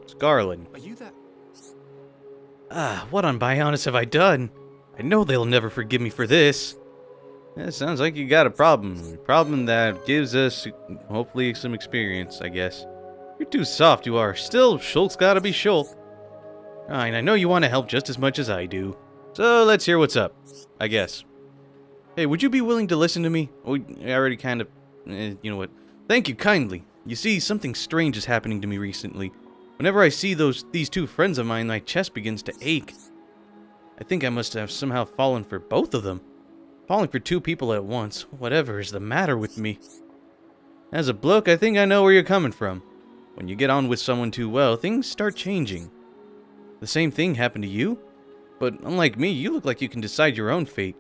Scarlet. Are you that? Ah, what on Bionis have I done? I know they'll never forgive me for this. Yeah, sounds like you got a problem. A problem that gives us, hopefully, some experience, I guess. You're too soft, you are. Still, Shulk's gotta be Shulk. Fine, I know you want to help just as much as I do. So, let's hear what's up, I guess. Hey, would you be willing to listen to me? Oh, I already kind of... you know what? Thank you, kindly. You see, something strange is happening to me recently. Whenever I see these two friends of mine, my chest begins to ache. I think I must have somehow fallen for both of them. Falling for two people at once. Whatever is the matter with me? As a bloke, I think I know where you're coming from. When you get on with someone too well, things start changing. The same thing happened to you? But unlike me, you look like you can decide your own fate.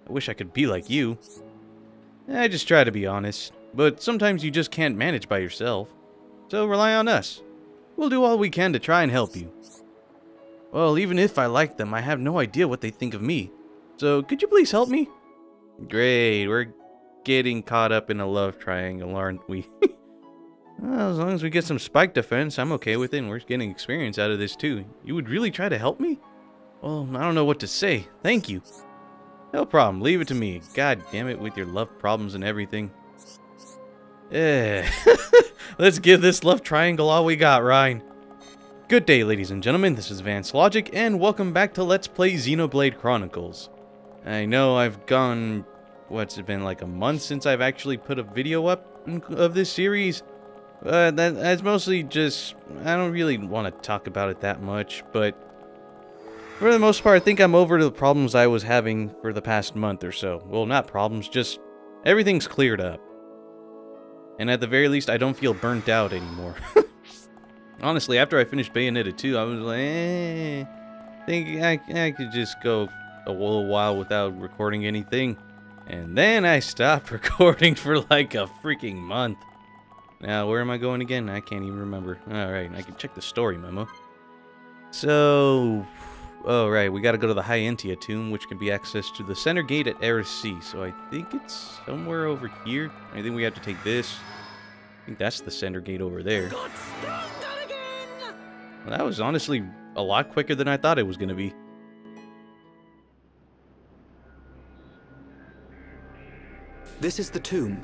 I wish I could be like you. I just try to be honest, but sometimes you just can't manage by yourself. So rely on us. We'll do all we can to try and help you. Well, even if I like them, I have no idea what they think of me. So, could you please help me? Great, we're getting caught up in a love triangle, aren't we? Well, as long as we get some spike defense, I'm okay with it, and we're getting experience out of this too. You would really try to help me? Well, I don't know what to say. Thank you. No problem, leave it to me. God damn it with your love problems and everything. Let's give this love triangle all we got, Ryan. Good day, ladies and gentlemen, this is Vance Logic, and welcome back to Let's Play Xenoblade Chronicles. I know I've gone, what's it been, like a month since I've actually put a video up of this series? That's mostly just, I don't really want to talk about it that much, but for the most part, I think I'm over the problems I was having for the past month or so. Well, not problems, just everything's cleared up. And at the very least, I don't feel burnt out anymore. Honestly, after I finished Bayonetta 2, I was like, think I could just go a little while without recording anything. And then I stopped recording for like a freaking month. Now, where am I going again? I can't even remember. Alright, I can check the story memo. So, alright, we gotta go to the High Entia tomb, which can be accessed to the center gate at Eris C. So I think it's somewhere over here. I think we have to take this. I think that's the center gate over there. Well, that was honestly a lot quicker than I thought it was going to be. This is the tomb.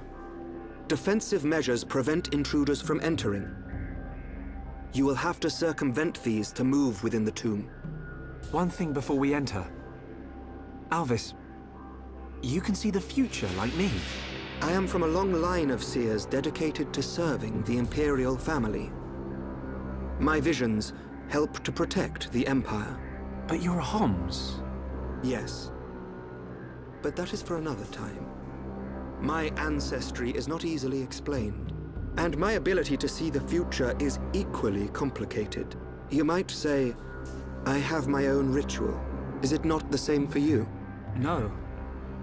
Defensive measures prevent intruders from entering. You will have to circumvent these to move within the tomb. One thing before we enter. Alvis, you can see the future like me. I am from a long line of seers dedicated to serving the Imperial family. My visions help to protect the Empire. But you're a Homs. Yes. But that is for another time. My ancestry is not easily explained, and my ability to see the future is equally complicated. You might say, I have my own ritual. Is it not the same for you? No.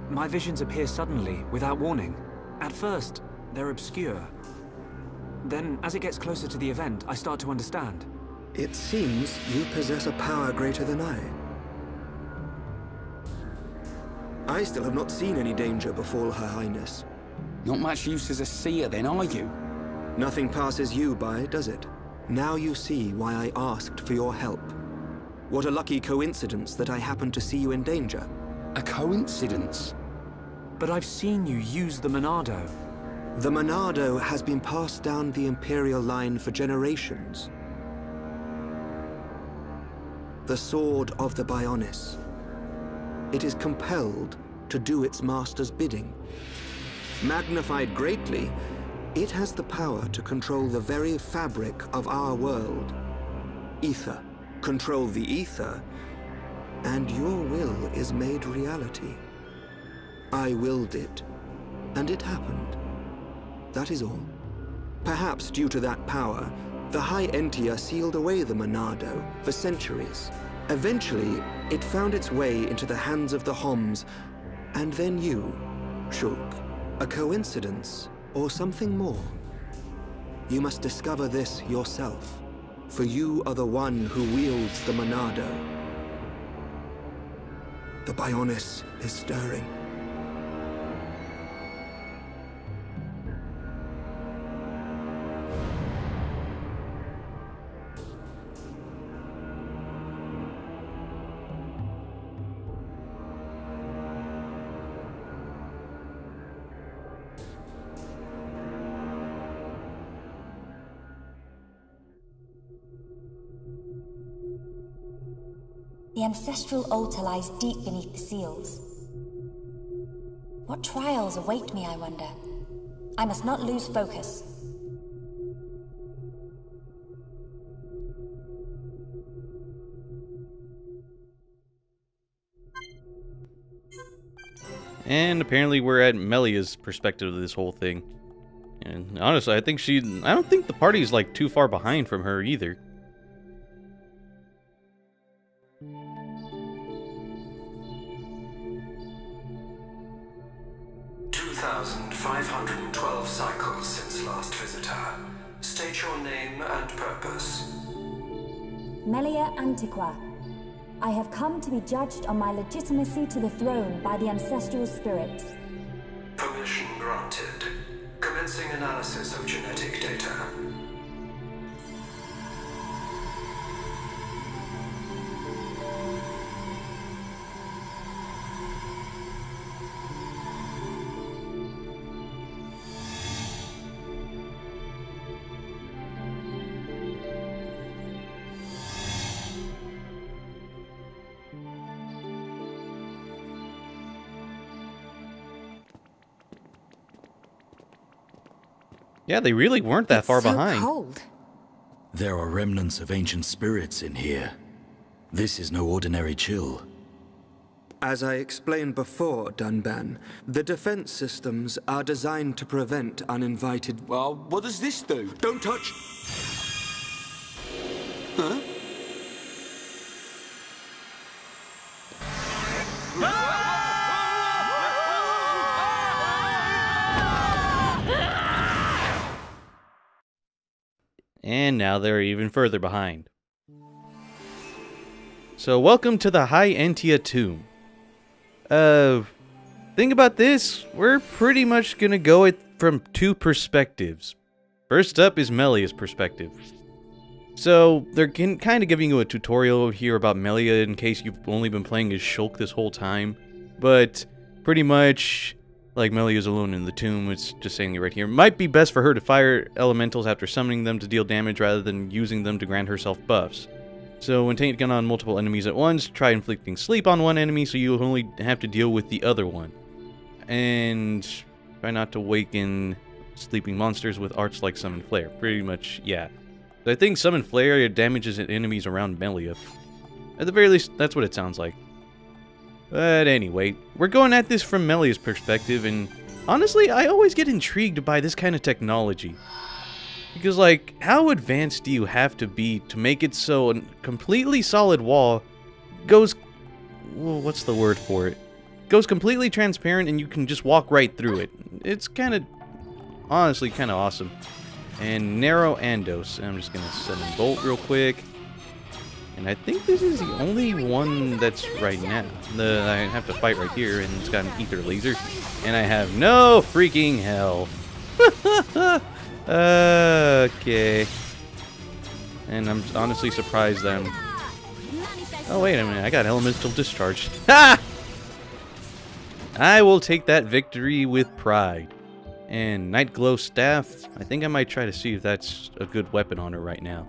My visions appear suddenly, without warning. At first, they're obscure. Then, as it gets closer to the event, I start to understand. It seems you possess a power greater than I. I still have not seen any danger befall Her Highness. Not much use as a seer then, are you? Nothing passes you by, does it? Now you see why I asked for your help. What a lucky coincidence that I happened to see you in danger. A coincidence? But I've seen you use the Monado. The Monado has been passed down the Imperial line for generations. The sword of the Bionis. It is compelled to do its master's bidding. Magnified greatly, it has the power to control the very fabric of our world. Ether. Control the ether, and your will is made reality. I willed it, and it happened. That is all. Perhaps due to that power, the High Entia sealed away the Monado for centuries. Eventually, it found its way into the hands of the Homs, and then you, Shulk. A coincidence, or something more? You must discover this yourself, for you are the one who wields the Monado. The Bionis is stirring. The ancestral altar lies deep beneath the seals. What trials await me, I wonder? I must not lose focus. And apparently we're at Melia's perspective of this whole thing. And honestly, I don't think the party's like too far behind from her either. 2,512 cycles since last visitor. State your name and purpose. Melia Antiqua. I have come to be judged on my legitimacy to the throne by the ancestral spirits. Permission granted. Commencing analysis of genetic data. Yeah, they really weren't that far behind. Cold. There are remnants of ancient spirits in here. This is no ordinary chill. As I explained before, Dunban, the defense systems are designed to prevent uninvited... Well, what does this do? Don't touch! Huh? And now they're even further behind. So welcome to the High Entia Tomb. Think about this, we're pretty much gonna go it from two perspectives. First up is Melia's perspective. So they're kind of giving you a tutorial here about Melia in case you've only been playing as Shulk this whole time. But pretty much, like Melia's alone in the tomb, it's just saying it right here. Might be best for her to fire elementals after summoning them to deal damage rather than using them to grant herself buffs. So when taking on multiple enemies at once, try inflicting sleep on one enemy so you only have to deal with the other one. And try not to waken sleeping monsters with arts like Summon Flare. Pretty much, yeah. I think Summon Flare damages enemies around Melia. At the very least, that's what it sounds like. But anyway, we're going at this from Melia's perspective, and honestly, I always get intrigued by this kind of technology. Because, like, how advanced do you have to be to make it so a completely solid wall goes... well, what's the word for it? Goes completely transparent and you can just walk right through it. It's kind of... honestly, kind of awesome. And Narrow Andos. I'm just going to send in Bolt real quick. And I think this is the only one that's right now. I have to fight right here, and it's got an ether laser. And I have no freaking health. Okay. And I'm honestly surprised that I'm... oh, wait a minute. I got elemental discharge. Ha! I will take that victory with pride. And Night Glow Staff. I think I might try to see if that's a good weapon on her right now.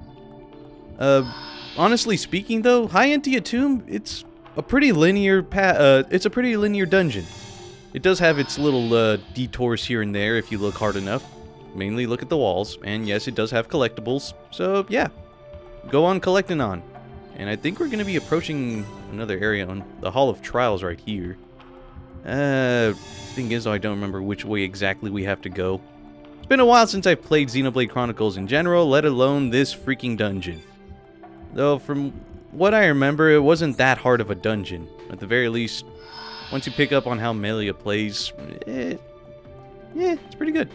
Honestly speaking, though, High Entia Tomb, it's a pretty linear dungeon. It does have its little detours here and there if you look hard enough. Mainly look at the walls, and yes, it does have collectibles. So yeah, go on collecting on. And I think we're going to be approaching another area on the Hall of Trials right here. Thing is, though, I don't remember which way exactly we have to go. It's been a while since I've played Xenoblade Chronicles in general, let alone this freaking dungeon. Though, from what I remember, it wasn't that hard of a dungeon. At the very least, once you pick up on how Melia plays, yeah, it's pretty good.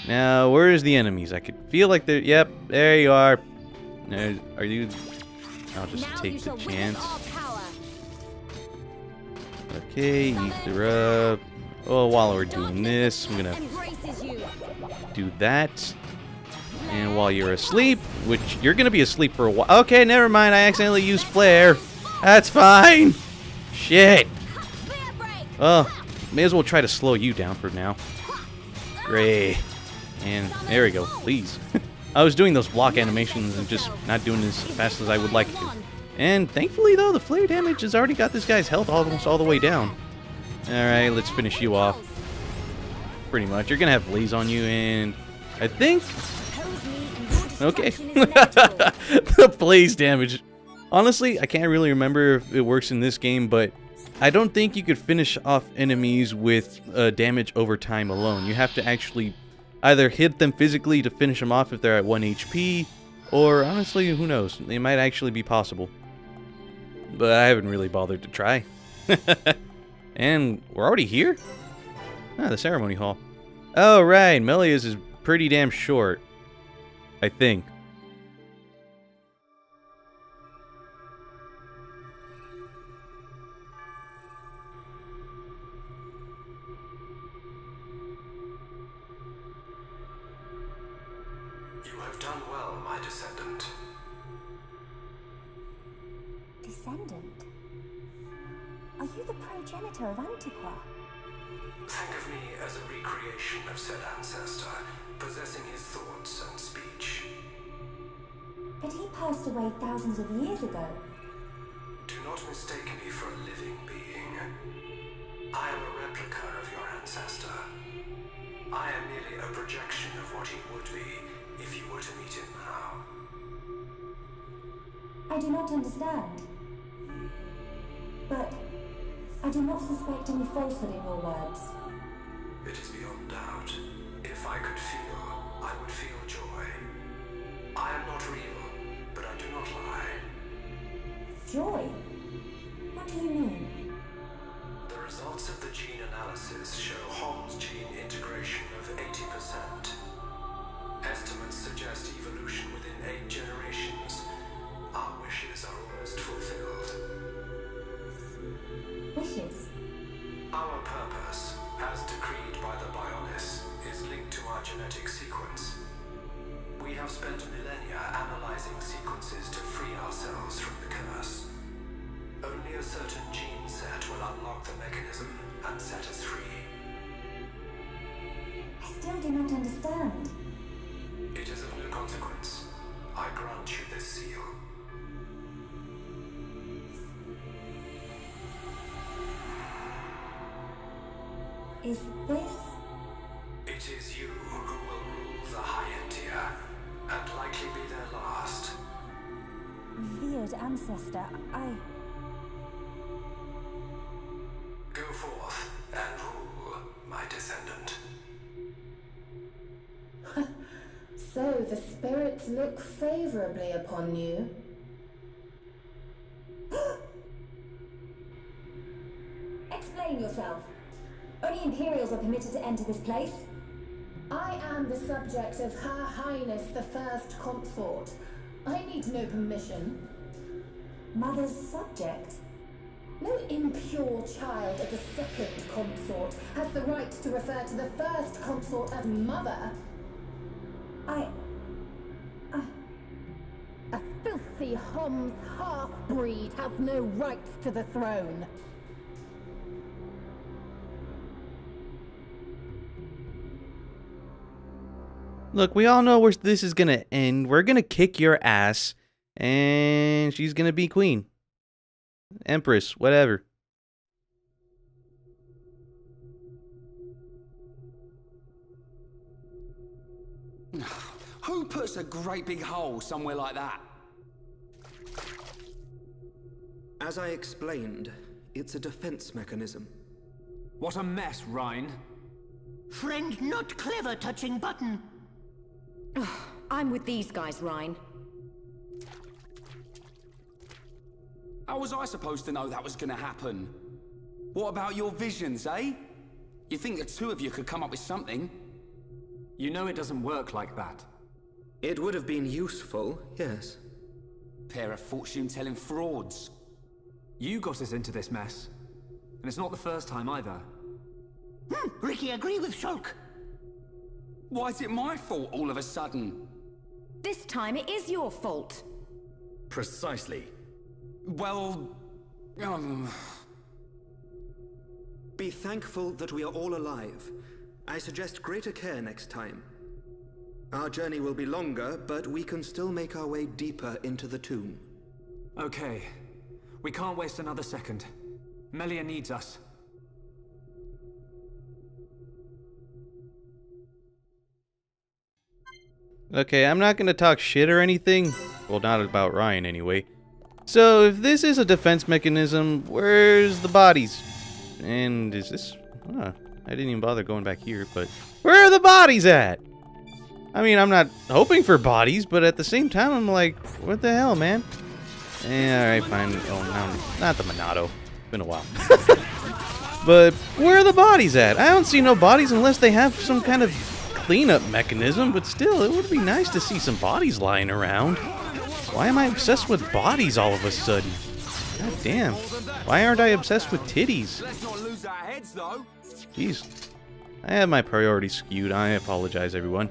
Now, where's the enemies? I could feel like they're... yep, there you are. Are you... I'll just take the chance. Okay, ether up. Oh, while we're doing this, I'm gonna do that. And while you're asleep, which you're gonna be asleep for a while. Okay, never mind. I accidentally used flare. That's fine. Shit. Well, may as well try to slow you down for now. Great. And there we go. Please. I was doing those block animations and just not doing as fast as I would like to. And thankfully, though, the flare damage has already got this guy's health almost all the way down. Alright, let's finish you off. Pretty much. You're gonna have blaze on you, and I think... Okay. The blaze damage. Honestly, I can't really remember if it works in this game, but I don't think you could finish off enemies with damage over time alone. You have to actually either hit them physically to finish them off if they're at 1 HP, or honestly, who knows? It might actually be possible. But I haven't really bothered to try. And we're already here? Ah, the ceremony hall. Oh, right. Melia's is pretty damn short. I think. You have done well, my descendant. Descendant? Are you the progenitor of Antiqua? Think of me as a recreation of said ancestor, possessing his thoughts and speech. But he passed away thousands of years ago. Do not mistake me for a living being. I am a replica of your ancestor. I am merely a projection of what he would be if you were to meet him now. I do not understand. But I do not suspect any falsehood in your words. It is beyond doubt. If I could feel, I would feel joy. I am not real, but I do not lie. Joy? What do you mean? The results of the gene analysis show Holmes gene integration of 80%. Estimates suggest evolution within 8 generations. Our wishes are almost fulfilled. Wishes? Our purpose, as decreed by the Bionis, is linked to our genetic sequence. We have spent millennia analyzing sequences to free ourselves from the curse. Only a certain gene set will unlock the mechanism and set us free. I still do not understand. It is of no consequence. I grant you this seal. Is this... It is you who will rule the Hyentia, and likely be their last. Revered ancestor, Go forth and rule, my descendant. So the spirits look favorably upon you. Explain yourself. Only Imperials are permitted to enter this place. I am the subject of Her Highness the First Consort. I need no permission. Mother's subject? No impure child of the second consort has the right to refer to the first consort as mother. A filthy Homs half-breed has no right to the throne. Look, we all know where this is gonna end. We're gonna kick your ass, and she's gonna be queen. Empress, whatever. Who puts a great big hole somewhere like that? As I explained, it's a defense mechanism. What a mess, Rhine. Friend not clever touching button. I'm with these guys, Rhine. How was I supposed to know that was gonna happen? What about your visions, eh? You think the two of you could come up with something? You know it doesn't work like that. It would have been useful, yes. Pair of fortune-telling frauds. You got us into this mess. And it's not the first time either. Ricky, agree with Shulk. Why is it my fault all of a sudden? This time it is your fault. Precisely. Well... Be thankful that we are all alive. I suggest greater care next time. Our journey will be longer, but we can still make our way deeper into the tomb. Okay. We can't waste another second. Melia needs us. Okay, I'm not gonna talk shit or anything. Well, not about Ryan anyway. So, if this is a defense mechanism, where's the bodies? And is this... Huh, I didn't even bother going back here, but... Where are the bodies at? I mean, I'm not hoping for bodies, but at the same time, I'm like, what the hell, man? Alright, fine. Oh, no, not the Monado. Been a while. But, where are the bodies at? I don't see no bodies unless they have some kind of cleanup mechanism, but still, it would be nice to see some bodies lying around. Why am I obsessed with bodies all of a sudden? God damn. Why aren't I obsessed with titties? Let's not lose our heads, though. Jeez. I have my priorities skewed. I apologize, everyone.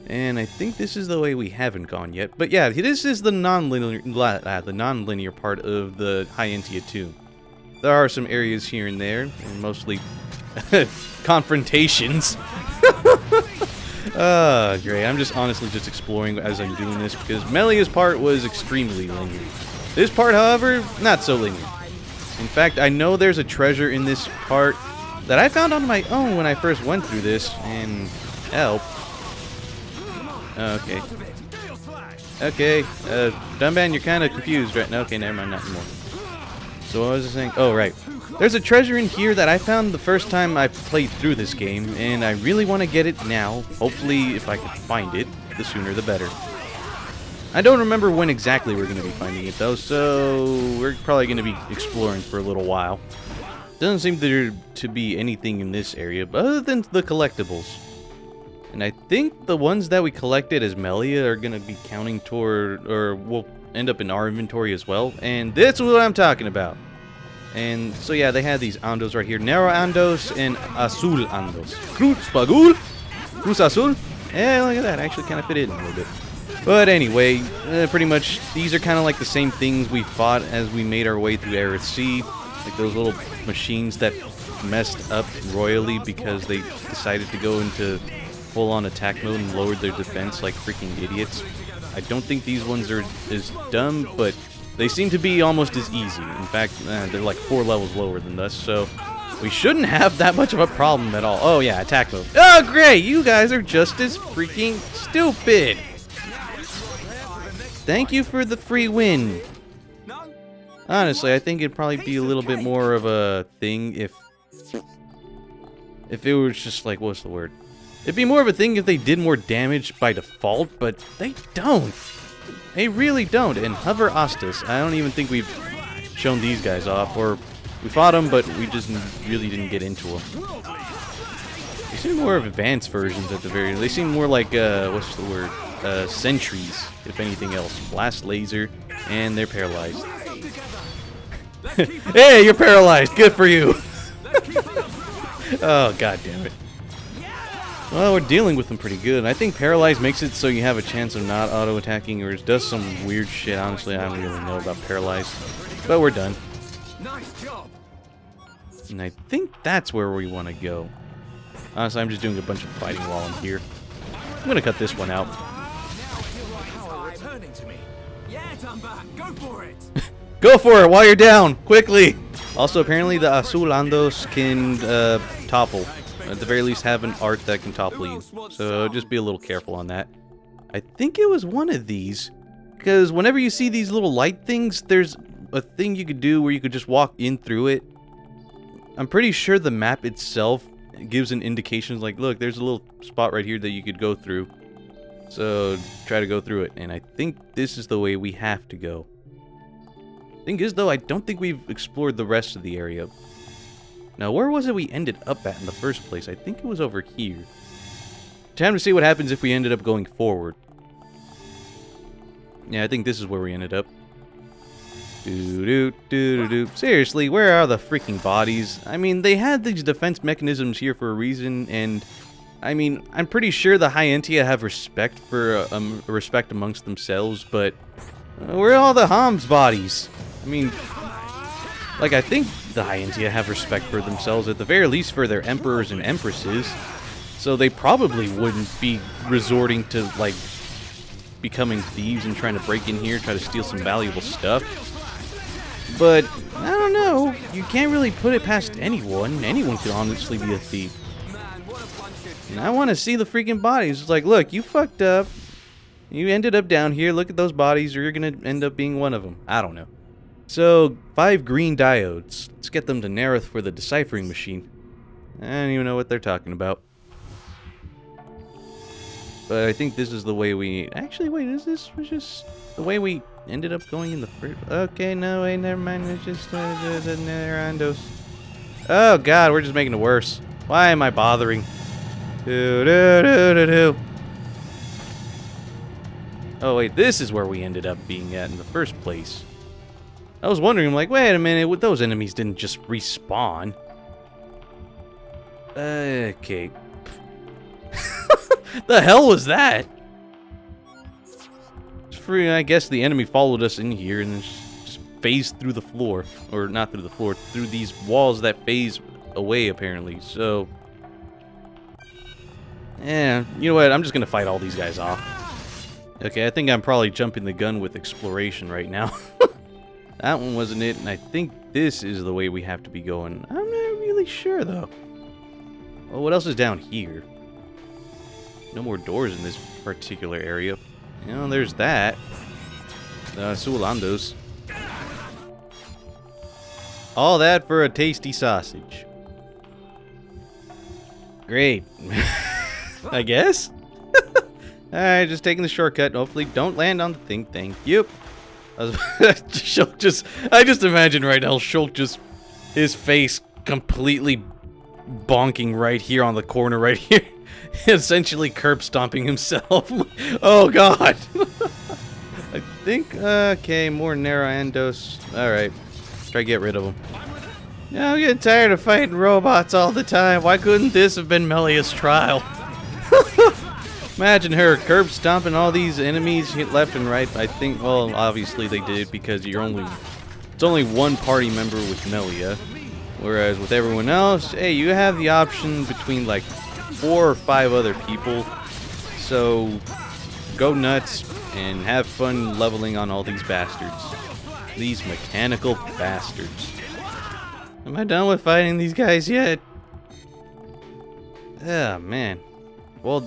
And I think this is the way we haven't gone yet. But yeah, this is the non-linear part of the Hyentia tomb. There are some areas here and there, and mostly confrontations. Great. I'm just honestly just exploring as I'm doing this because Melia's part was extremely linear. This part, however, not so linear. In fact, I know there's a treasure in this part that I found on my own when I first went through this, and help. Okay. Okay, Dunban, you're kind of confused right now. Okay, never mind, not anymore. So what was I saying? Oh, right. There's a treasure in here that I found the first time I played through this game, and I really want to get it now. Hopefully, if I can find it, the sooner the better. I don't remember when exactly we're going to be finding it, though, so we're probably going to be exploring for a little while. Doesn't seem there to be anything in this area, other than the collectibles. And I think the ones that we collected as Melia are going to be counting toward, or will end up in our inventory as well. And that's what I'm talking about. And so yeah, they had these Andos right here. Nero Andos and Azul Andos. Cruz Bagul? Cruz Azul? Yeah, look at that. Actually kind of fit in a little bit. But anyway, pretty much these are kind of like the same things we fought as we made our way through Aerith Sea. Like those little machines that messed up royally because they decided to go into full-on attack mode and lowered their defense like freaking idiots. I don't think these ones are as dumb, but they seem to be almost as easy. In fact, they're like 4 levels lower than us, so we shouldn't have that much of a problem at all. Oh yeah, attack mode. Oh great, you guys are just as freaking stupid. Thank you for the free win. Honestly, I think it'd probably be a little bit more of a thing if it was just like, what's the word? It'd be more of a thing if they did more damage by default, but they don't. They really don't. And Hover Ostis, I don't even think we've shown these guys off, or we fought them, but we just really didn't get into them. They seem more of advanced versions at the very least. They seem more like, what's the word? Sentries, if anything else. Blast laser, and they're paralyzed. Hey, you're paralyzed. Good for you. Oh, god damn it. Well, we're dealing with them pretty good. I think Paralyze makes it so you have a chance of not auto-attacking, or it does some weird shit. Honestly, I don't really know about Paralyze. But we're done. Nice job. And I think that's where we want to go. Honestly, I'm just doing a bunch of fighting while I'm here. I'm going to cut this one out. Go for it. Go for it while you're down! Quickly! Also, apparently the Azul Andos can topple. At the very least, have an art that can topple you. So just be a little careful on that. I think it was one of these. Because whenever you see these little light things, there's a thing you could do where you could just walk in through it. I'm pretty sure the map itself gives an indication like, look, there's a little spot right here that you could go through. So try to go through it. And I think this is the way we have to go. Thing is, though, I don't think we've explored the rest of the area. Now, where was it we ended up at in the first place? I think it was over here. Time to see what happens if we ended up going forward. Yeah, I think this is where we ended up. Seriously, where are the freaking bodies? I mean, they had these defense mechanisms here for a reason, and I mean, I'm pretty sure the Hyentia have respect for respect amongst themselves, but where are all the Homs bodies? I mean, like, I think the Hyentia have respect for themselves, at the very least for their emperors and empresses, so they probably wouldn't be resorting to, like, becoming thieves and trying to break in here, try to steal some valuable stuff. But, I don't know, you can't really put it past anyone. Anyone could honestly be a thief. And I want to see the freaking bodies. It's like, look, you fucked up. You ended up down here. Look at those bodies, or you're going to end up being one of them. I don't know. So, 5 green diodes. Let's get them to Nerith for the deciphering machine. I don't even know what they're talking about. But I think this is the way we... Actually, wait, is this was just the way we ended up going in the first... Okay, no, wait, never mind. It's just the Nerandos. Oh, God, we're just making it worse. Why am I bothering? Oh, wait, this is where we ended up being at in the first place. I was wondering, I'm like, wait a minute, those enemies didn't just respawn. Okay. The hell was that? I guess the enemy followed us in here and just phased through the floor. Or not through the floor, through these walls that phase away, apparently. So, yeah, you know what? I'm just going to fight all these guys off. Okay, I think I'm probably jumping the gun with exploration right now. That one wasn't it, and I think this is the way we have to be going. I'm not really sure, though. Well, what else is down here? No more doors in this particular area. You know, there's that. Sulandos. All that for a tasty sausage. Great. I guess? Alright, just taking the shortcut. Hopefully don't land on the thing. Thank you. Shulk just... I just imagine right now Shulk just... His face completely bonking right here on the corner right here. Essentially curb stomping himself. Oh god. I think okay, more Nerandos. Alright. Try to get rid of them. Yeah, I'm getting tired of fighting robots all the time. Why couldn't this have been Melia's trial? Imagine her curb stomping all these enemies left and right. I think, well, obviously they did because it's only one party member with Melia. Whereas with everyone else, hey, you have the option between like 4 or 5 other people. So go nuts and have fun leveling on all these bastards. These mechanical bastards. Am I done with fighting these guys yet? Oh, man. Well,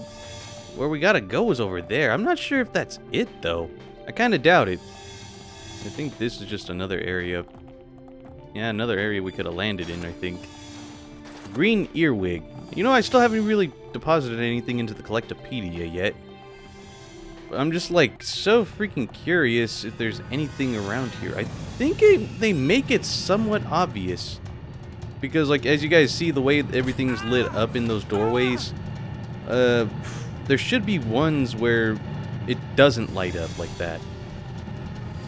where we gotta go is over there. I'm not sure if that's it, though. I kinda doubt it. I think this is just another area. Yeah, another area we could have landed in, I think. Green earwig. You know, I still haven't really deposited anything into the Collectopedia yet. I'm just, like, so freaking curious if there's anything around here. I think they make it somewhat obvious. Because, like, as you guys see, the way everything's lit up in those doorways, there should be ones where it doesn't light up like that.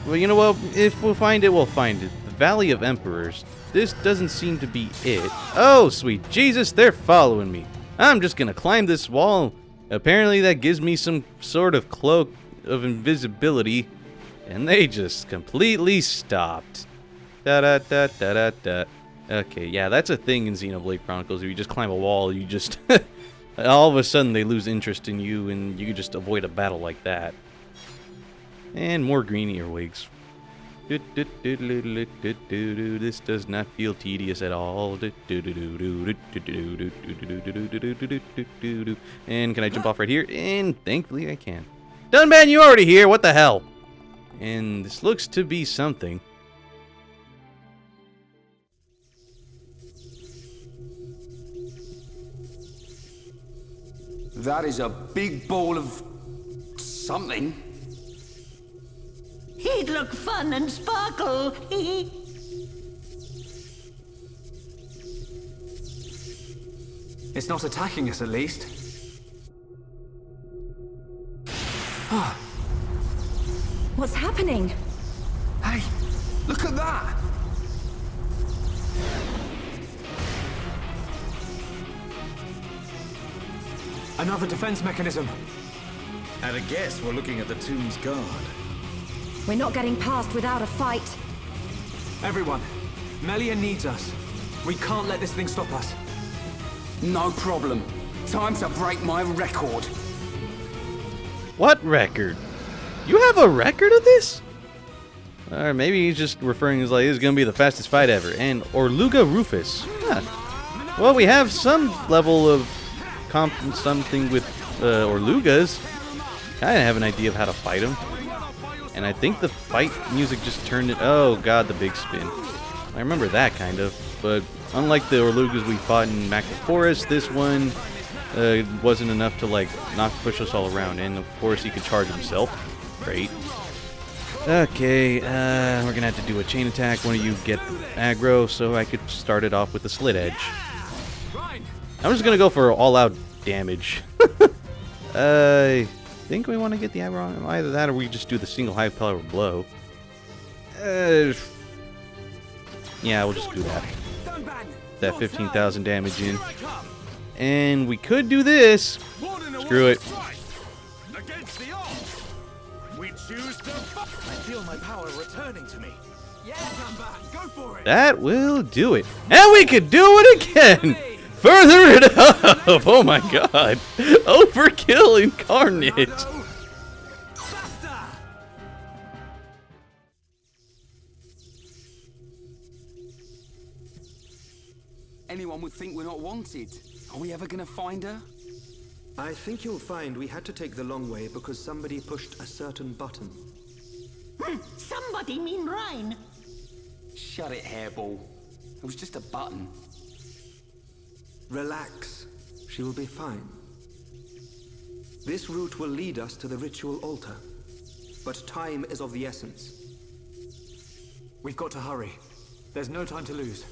Well, you know what? If we'll find it, we'll find it. The Valley of Emperors. This doesn't seem to be it. Oh, sweet Jesus, they're following me. I'm just gonna climb this wall. Apparently that gives me some sort of cloak of invisibility. And they just completely stopped. Da-da-da-da-da-da. Okay, yeah, that's a thing in Xenoblade Chronicles. If you just climb a wall, you just... all of a sudden they lose interest in you and you can just avoid a battle like that. And more green earwigs. This does not feel tedious at all. And can I jump off right here? And thankfully I can. Dunban, you already here? What the hell? And this looks to be something. That is a big ball of... something. He'd look fun and sparkle. It's not attacking us, at least. What's happening? Hey, look at that! Another defense mechanism. At a guess, we're looking at the tomb's guard. We're not getting past without a fight. Everyone, Melia needs us. We can't let this thing stop us. No problem. Time to break my record. What record? You have a record of this? Or maybe he's just referring as like, this is going to be the fastest fight ever. And Orluga Rufus. Huh. Well, we have some level of something with Orlugas. Kind of have an idea of how to fight him. And I think the fight music just turned it... Oh, God, the big spin. I remember that, kind of. But unlike the Orlugas we fought in Mac the Forest, this one wasn't enough to, like, not push us all around. And, of course, he could charge himself. Great. Okay, we're going to have to do a chain attack. One of you get aggro so I could start it off with the Slit Edge. I'm just going to go for all-out damage. I think we want to get the aggro on either that or we just do the single high-power blow. Yeah, we'll just do that. That 15,000 damage in. And we could do this. Screw it. I feel my power returning to me. Go for it. That will do it. And we could do it again. Further it up. Oh my god. Overkill incarnate. Anyone would think we're not wanted. Are we ever gonna find her? I think you'll find we had to take the long way because somebody pushed a certain button. Somebody mean Rhine. Shut it, hairball. It was just a button. Relax. She will be fine. This route will lead us to the ritual altar. But time is of the essence. We've got to hurry. There's no time to lose.